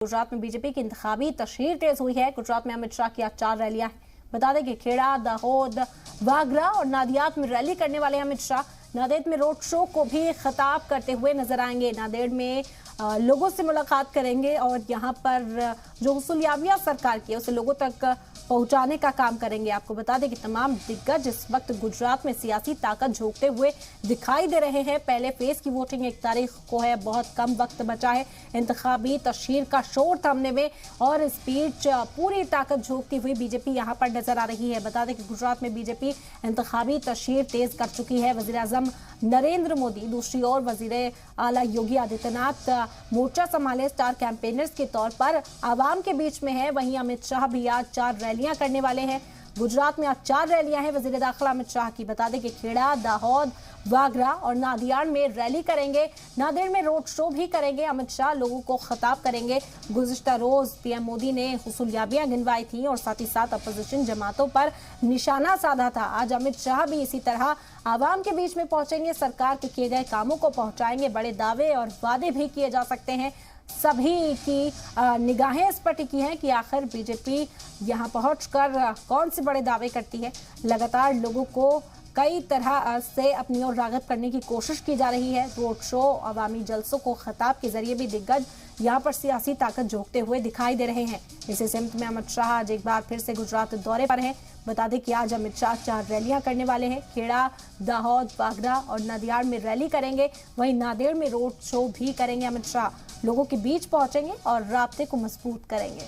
गुजरात में बीजेपी की इंतखाबी तशहीर तेज हुई है। गुजरात में अमित शाह की आज 4 रैलियां हैं। बता दें कि खेड़ा, दाहोद, वागरा और नादियाद में रैली करने वाले अमित शाह नांदेड़ में रोड शो को भी खिताब करते हुए नजर आएंगे। नांदेड़ में लोगों से मुलाकात करेंगे और यहाँ पर जो हुसूलियाबियां सरकार की है उसे लोगों तक पहुंचाने का काम करेंगे। आपको बता दें कि तमाम दिग्गज इस वक्त गुजरात में सियासी ताकत झोंकते हुए दिखाई दे रहे हैं। पहले फेज की वोटिंग 1 तारीख को है, बहुत कम वक्त बचा है। इंतखाबी तशहीर का शोर थमने में और इस बीच पूरी ताकत झोंकती हुई बीजेपी यहाँ पर नजर आ रही है। बता दें कि गुजरात में बीजेपी इंतखाबी तशहीर तेज कर चुकी है। वजीर आजम नरेंद्र मोदी, दूसरी ओर वजीर आला योगी आदित्यनाथ मोर्चा संभाले स्टार कैंपेनर्स के तौर पर आवाम के बीच में है। वहीं अमित शाह भी आज 4 रैलियां करने वाले हैं। गुजरात में आज 4 रैलियां हैं वजीर दाखिला अमित शाह की। बता दें कि खेड़ा, दाहोद, वागरा और नादियाड में रैली करेंगे। नांदेड़ में रोड शो भी करेंगे। अमित शाह लोगों को खिताब करेंगे। गुज़िश्ता रोज पीएम मोदी ने हुसूलियाबियां गिनवाई थी और साथ ही साथ अपोजिशन जमातों पर निशाना साधा था। आज अमित शाह भी इसी तरह आवाम के बीच में पहुंचेंगे। सरकार के किए गए कामों को पहुंचाएंगे। बड़े दावे और वादे भी किए जा सकते हैं। सभी की निगाहें इस पर टिकी हैं कि आखिर बीजेपी यहां पहुंचकर कौन से बड़े दावे करती है। लगातार लोगों को कई तरह से अपनी ओर राग़िब करने की कोशिश की जा रही है। रोड शो, अवामी जलसों को खिताब के जरिए भी दिग्गज यहाँ पर सियासी ताकत झोंकते हुए दिखाई दे रहे हैं। इसी सिमत में अमित शाह आज एक बार फिर से गुजरात दौरे पर हैं। बता दें कि आज अमित शाह 4 रैलियां करने वाले हैं। खेड़ा, दाहोद, वागरा और नादियाड में रैली करेंगे। वहीं नांदेड़ में रोड शो भी करेंगे। अमित शाह लोगों के बीच पहुंचेंगे और राब्ते को मजबूत करेंगे।